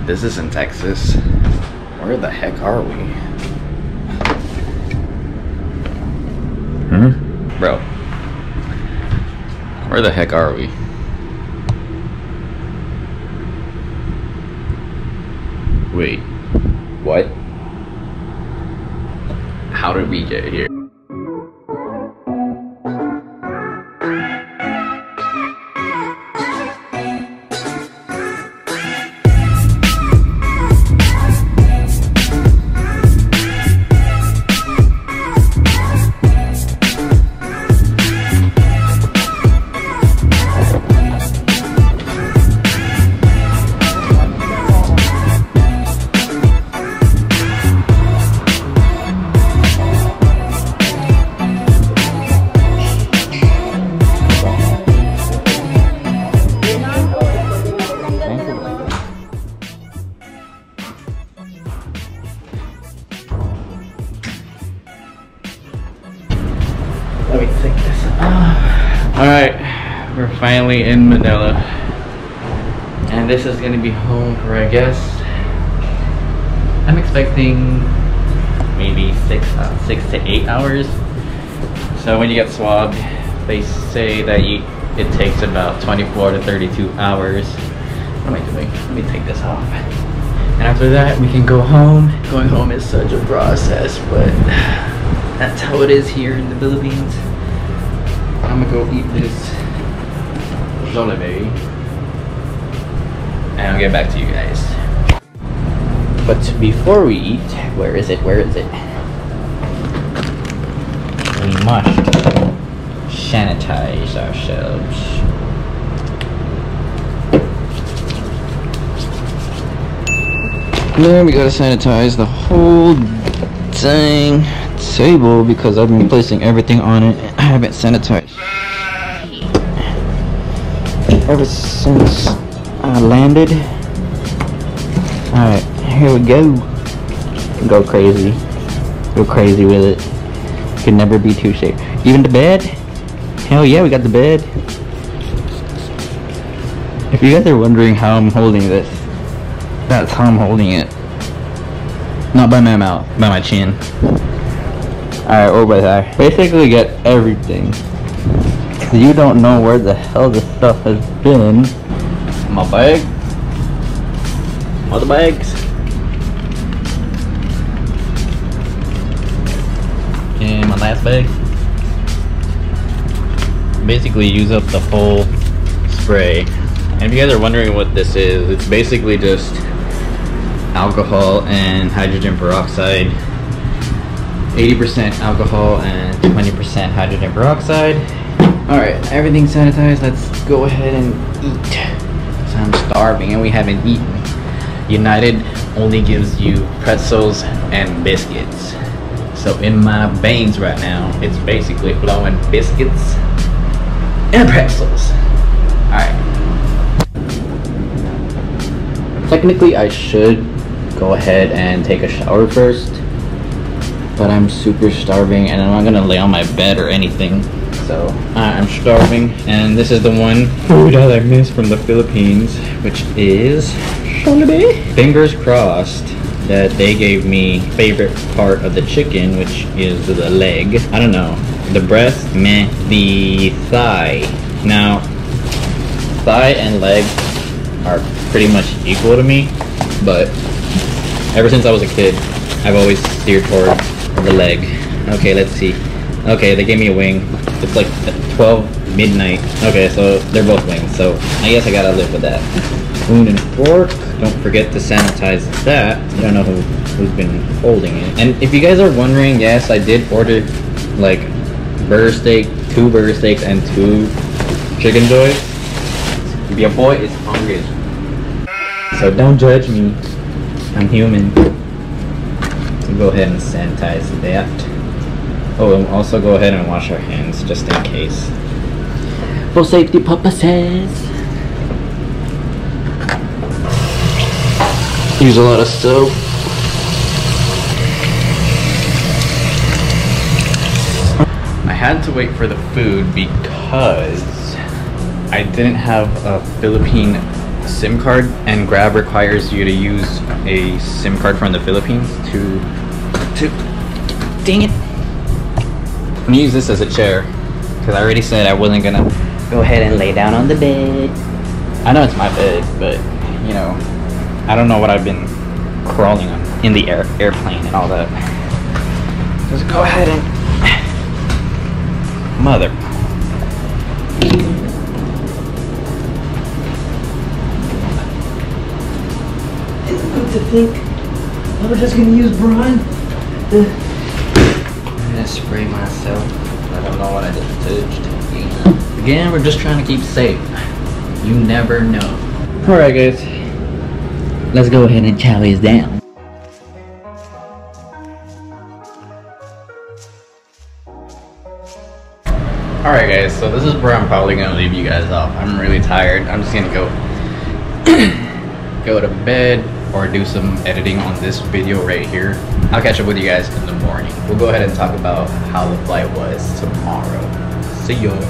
This is in Texas. Where the heck are we? Bro. Where the heck are we? Wait. What? How did we get here? Let me take this. Alright, we're finally in Manila. And this is gonna be home for, I guess, I'm expecting maybe 6 to 8 hours. So when you get swabbed, they say that it takes about 24 to 32 hours. What am I doing? Let me take this off. And after that, we can go home. Going home is such a process, but that's how it is here in the Philippines. I'm gonna go eat this Jollibee and I'll get back to you guys. But before we eat, where is it? Where is it? We must sanitize ourselves. Then we gotta sanitize the whole dang table because I've been placing everything on it and I haven't sanitized ever since I landed. Alright, here we go. Go crazy. Go crazy with it. Can never be too safe. Even the bed? Hell yeah, we got the bed. If you guys are wondering how I'm holding this, that's how I'm holding it. Not by my mouth, by my chin. Alright, or by that. Basically get everything. You don't know where the hell this stuff has been. My bag. Other bags. And my last bag. Basically use up the whole spray. And if you guys are wondering what this is, it's basically just alcohol and hydrogen peroxide. 80% alcohol and 20% hydrogen peroxide. Alright, everything's sanitized. Let's go ahead and eat. So I'm starving and we haven't eaten. United only gives you pretzels and biscuits. So in my veins right now, it's basically flowing biscuits and pretzels. Alright. Technically, I should go ahead and take a shower first. But I'm super starving and I'm not gonna lay on my bed or anything. So I'm starving, and this is the one food that I missed from the Philippines, which is Jollibee. Fingers crossed that they gave me favorite part of the chicken, which is the leg. I don't know. The breast, meh. The thigh. Now, thigh and leg are pretty much equal to me, but ever since I was a kid, I've always steered toward the leg. Okay, let's see. Okay, they gave me a wing. It's like 12 midnight. Okay, so they're both wings, so I guess I gotta live with that. Spoon and fork. Don't forget to sanitize that. I don't know who's been holding it. And if you guys are wondering, yes, I did order like burger steak, 2 burger steaks, and 2 chicken joys. Your boy is hungry. So don't judge me. I'm human. So go ahead and sanitize that. Oh, and also go ahead and wash our hands just in case. For safety purposes. Use a lot of soap. I had to wait for the food because I didn't have a Philippine SIM card, and Grab requires you to use a SIM card from the Philippines to dang it. I'm gonna use this as a chair because I already said I wasn't gonna go ahead and lay down on the bed. I know it's my bed, but you know, I don't know what I've been crawling on in the airplane and all that. Just go ahead and mother. It's good to think I was just gonna use brine. I'm gonna spray myself. I don't know what I just touched. Again, we're just trying to keep safe. You never know. Alright guys, let's go ahead and chow this down. Alright guys, so this is where I'm probably gonna leave you guys off. I'm really tired. I'm just gonna go go to bed or do some editing on this video right here. I'll catch up with you guys in the morning. We'll go ahead and talk about how the flight was tomorrow. See y'all.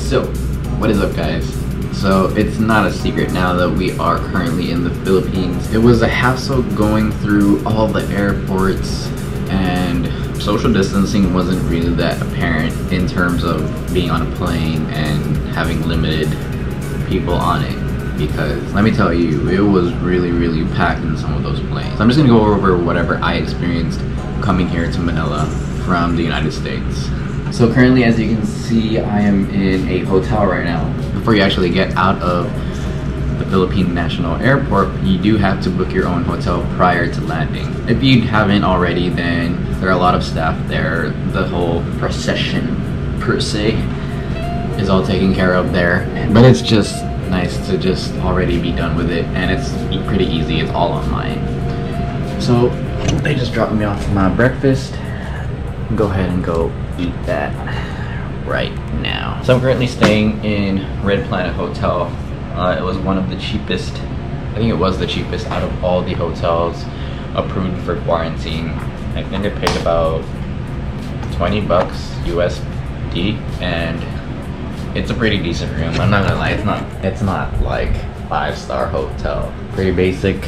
So, what is up guys? So it's not a secret now that we are currently in the Philippines. It was a hassle going through all the airports, and social distancing wasn't really that apparent in terms of being on a plane and having limited people on it, because let me tell you, it was really packed in some of those planes. So I'm just gonna go over whatever I experienced coming here to Manila from the United States. So currently, as you can see, I am in a hotel right now. Before you actually get out of the Philippine National Airport, you do have to book your own hotel prior to landing. If you haven't already, then there are a lot of staff there. The whole procession, per se, is all taken care of there. But it's just nice to just already be done with it, and it's pretty easy. It's all online. So they just dropped me off my breakfast. Go ahead and go eat that right now. So I'm currently staying in Red Planet Hotel. It was one of the cheapest, I think it was the cheapest out of all the hotels approved for quarantine. I think I paid about 20 bucks USD, and it's a pretty decent room. I'm not gonna lie, it's not like 5-star hotel. Pretty basic.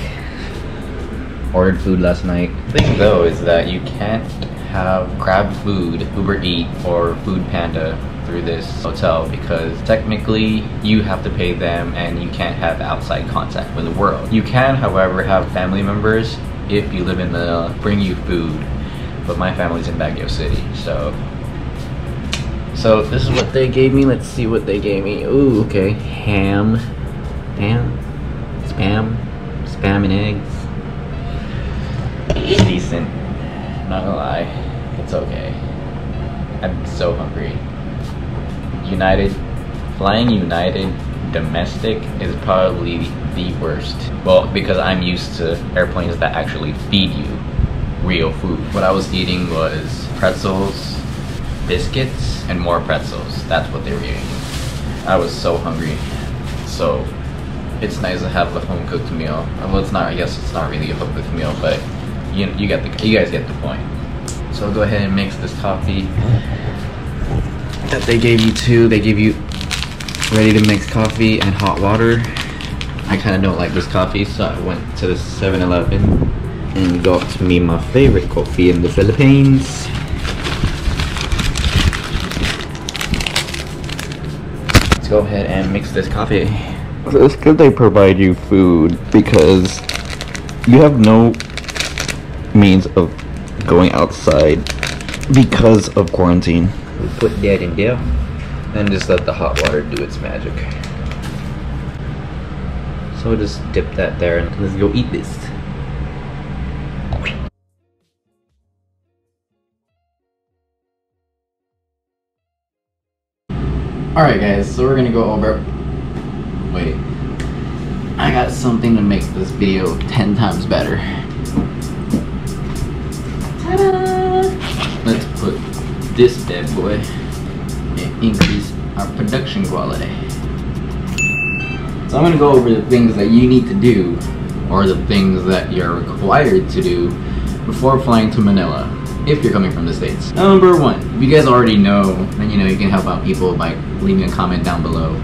Ordered food last night. The thing though is that you can't have Grab Food, Uber Eat, or Food Panda through this hotel, because technically you have to pay them and you can't have outside contact with the world. You can, however, have family members if you live in the bring you food, but my family's in Baguio City, so this is what they gave me. Let's see what they gave me. Ooh, okay, ham, spam and eggs. It's decent, not gonna lie, it's okay. I'm so hungry. Flying United domestic is probably the worst. Well, because I'm used to airplanes that actually feed you real food. What I was eating was pretzels, biscuits, and more pretzels. That's what they were eating. I was so hungry. So it's nice to have the home cooked meal. Well, it's not, I guess it's not really a home cooked meal, but you guys get the point. So I'll go ahead and mix this coffee that they gave you too. They give you ready to mix coffee and hot water. I kind of don't like this coffee, so I went to the 7-Eleven and got me my favorite coffee in the Philippines. Let's go ahead and mix this coffee. So it's good they provide you food, because you have no means of going outside because of quarantine. We put that in there and just let the hot water do its magic. So just dip that there and let's go eat this. Alright guys, so we're gonna go over, wait, I got something to make this video 10 times better. Ta-da! Let's put this bad boy and increase our production quality. So I'm gonna go over the things that you need to do, or the things that you're required to do before flying to Manila, if you're coming from the States. Number one, if you guys already know, then you know you can help out people by leaving a comment down below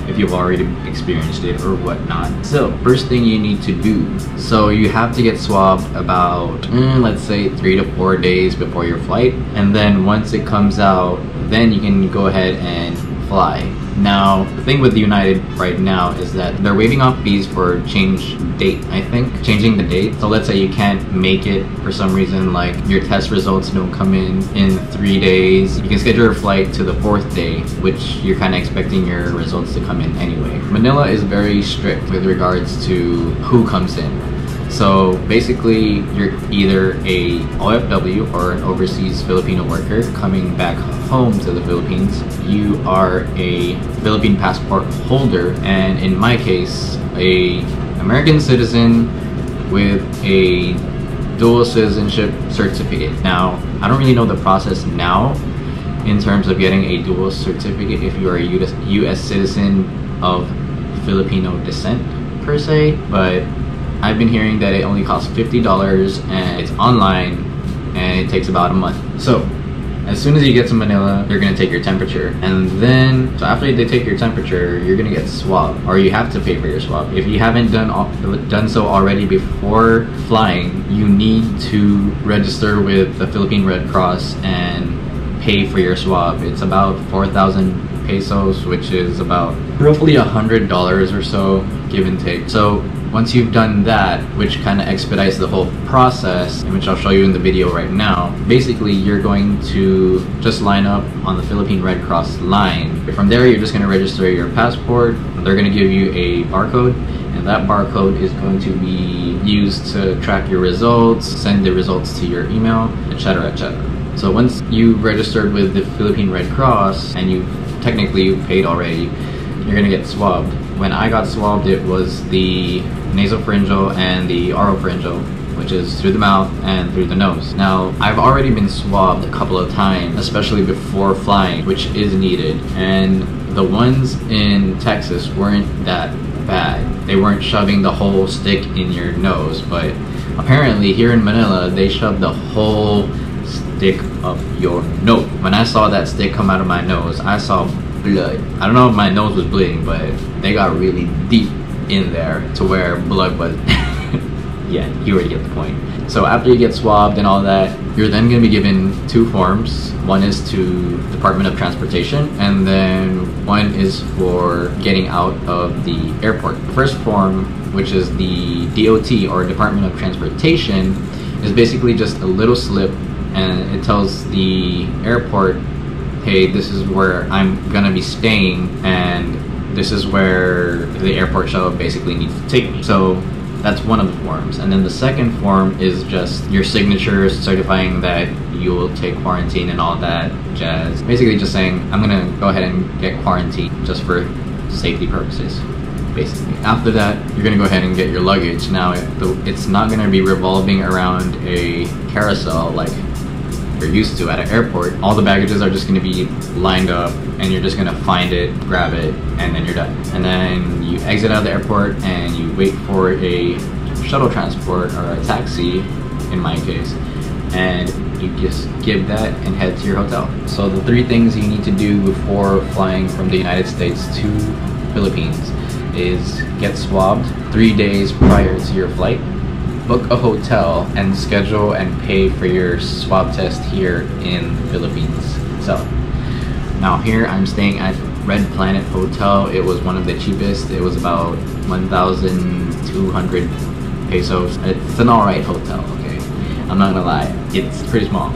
if you've already experienced it or whatnot. So first thing you need to do, so you have to get swabbed about let's say 3 to 4 days before your flight, and then once it comes out, then you can go ahead and fly. Now the thing with United right now is that they're waiving off fees for change date, I think, changing the date. So let's say you can't make it for some reason, like your test results don't come in 3 days, you can schedule your flight to the 4th day, which you're kind of expecting your results to come in anyway. Manila is very strict with regards to who comes in. So basically, you're either a OFW or an overseas Filipino worker coming back home to the Philippines. You are a Philippine passport holder, and in my case, a American citizen with a dual citizenship certificate. Now, I don't really know the process now in terms of getting a dual certificate if you are a US citizen of Filipino descent per se, but I've been hearing that it only costs $50 and it's online and it takes about a month. So as soon as you get to Manila, they're gonna take your temperature, and then so after they take your temperature, you're gonna get swabbed, or you have to pay for your swab. If you haven't done so already before flying, you need to register with the Philippine Red Cross and pay for your swab. It's about 4,000 pesos, which is about roughly $100 or so, give and take. So once you've done that, which kind of expedites the whole process, which I'll show you in the video right now, basically you're going to just line up on the Philippine Red Cross line. From there, you're just going to register your passport. They're going to give you a barcode, and that barcode is going to be used to track your results, send the results to your email, etc., etc. So once you've registered with the Philippine Red Cross and you've technically paid already, you're gonna get swabbed. When I got swabbed, it was the nasopharyngeal and the oropharyngeal, which is through the mouth and through the nose. Now, I've already been swabbed a couple of times, especially before flying, which is needed. And the ones in Texas weren't that bad. They weren't shoving the whole stick in your nose, but apparently here in Manila, they shoved the whole stick up your nose. When I saw that stick come out of my nose, I saw blood. I don't know if my nose was bleeding, but they got really deep in there to where blood was. Yeah, you already get the point. So after you get swabbed and all that, you're then going to be given 2 forms. One is to Department of Transportation, and then one is for getting out of the airport. The first form, which is the DOT or Department of Transportation, is basically just a little slip, and it tells the airport, hey, this is where I'm gonna be staying, and this is where the airport shuttle basically needs to take me. So that's one of the forms. And then the second form is just your signature certifying that you will take quarantine and all that jazz. Basically just saying, I'm gonna go ahead and get quarantined just for safety purposes, basically. After that, you're gonna go ahead and get your luggage. Now, it's not gonna be revolving around a carousel like you're used to at an airport. All the baggages are just going to be lined up, and you're just going to find it, grab it, and then you're done. And then you exit out of the airport and you wait for a shuttle transport or a taxi, in my case, and you just give that and head to your hotel. So the 3 things you need to do before flying from the United States to Philippines is get swabbed 3 days prior to your flight, book a hotel, and schedule and pay for your swab test here in the Philippines itself. Now here I'm staying at Red Planet Hotel. It was one of the cheapest. It was about 1,200 pesos. It's an alright hotel, okay? I'm not gonna lie, it's pretty small,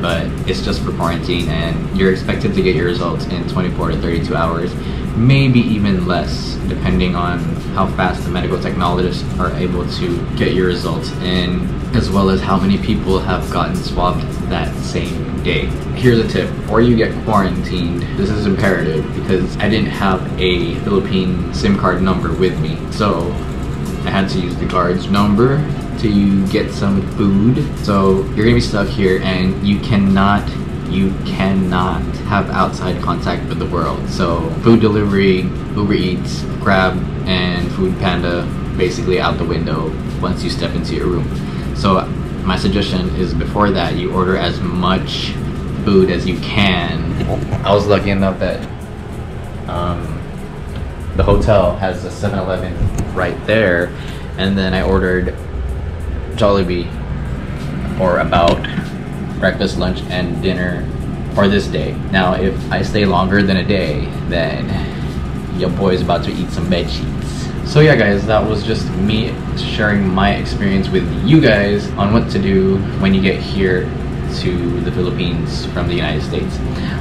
but it's just for quarantine, and you're expected to get your results in 24 to 32 hours, maybe even less, depending on how fast the medical technologists are able to get your results in, as well as how many people have gotten swabbed that same day. Here's a tip: before you get quarantined, this is imperative because I didn't have a Philippine SIM card number with me, so I had to use the guard's number to get some food. So you're gonna be stuck here, and you cannot have outside contact with the world. So food delivery, Uber Eats, Grab, and Food Panda basically out the window once you step into your room. So my suggestion is before that you order as much food as you can. I was lucky enough that the hotel has a 7-Eleven right there, and then I ordered Jollibee for about breakfast, lunch, and dinner for this day. Now if I stay longer than a day, then your boy's about to eat some bed sheets. So yeah guys, that was just me sharing my experience with you guys on what to do when you get here to the Philippines from the United States.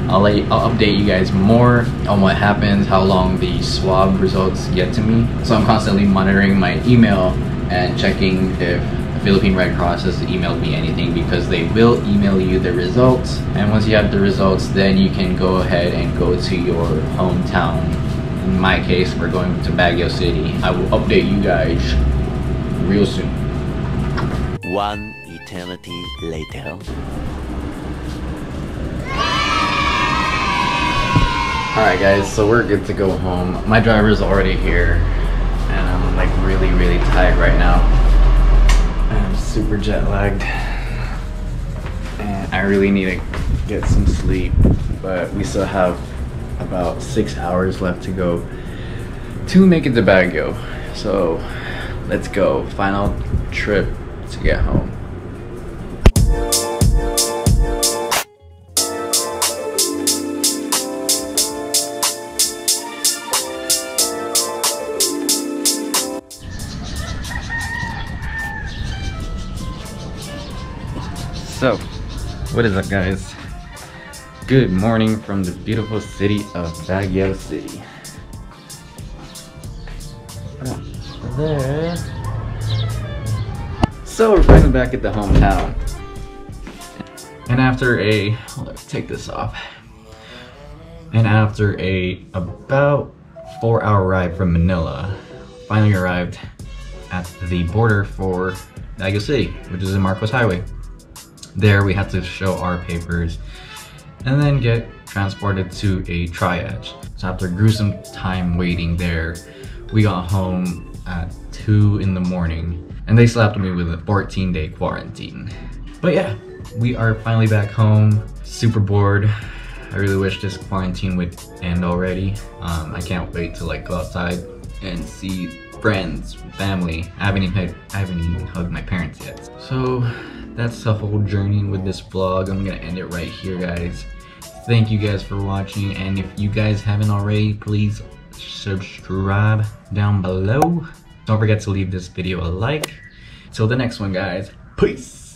I'll update you guys more on what happens, how long the swab results get to me. So I'm constantly monitoring my email and checking if the Philippine Red Cross has emailed me anything, because they will email you the results. And once you have the results, then you can go ahead and go to your hometown. In my case, we're going to Baguio City. I will update you guys real soon. One eternity later. Alright guys, so we're good to go home. My driver's already here, and I'm like really tired right now. I'm super jet lagged, and I really need to get some sleep, but we still have about 6 hours left to go to make it to Baguio. So let's go. Final trip to get home. So, what is up guys? Good morning from the beautiful city of Baguio City. There. So we're finally back at the hometown. And after let's take this off. And after about 4-hour ride from Manila, finally arrived at the border for Baguio City, which is in Marcos Highway. There we had to show our papers and then get transported to a triage. So after gruesome time waiting there, we got home at 2 in the morning and they slapped me with a 14-day quarantine. But yeah, we are finally back home, super bored. I really wish this quarantine would end already. I can't wait to like go outside and see friends, family. I haven't even hugged my parents yet. So that's the whole journey with this vlog. I'm gonna end it right here guys. Thank you guys for watching, and if you guys haven't already, please subscribe down below. Don't forget to leave this video a like. Till the next one guys, peace.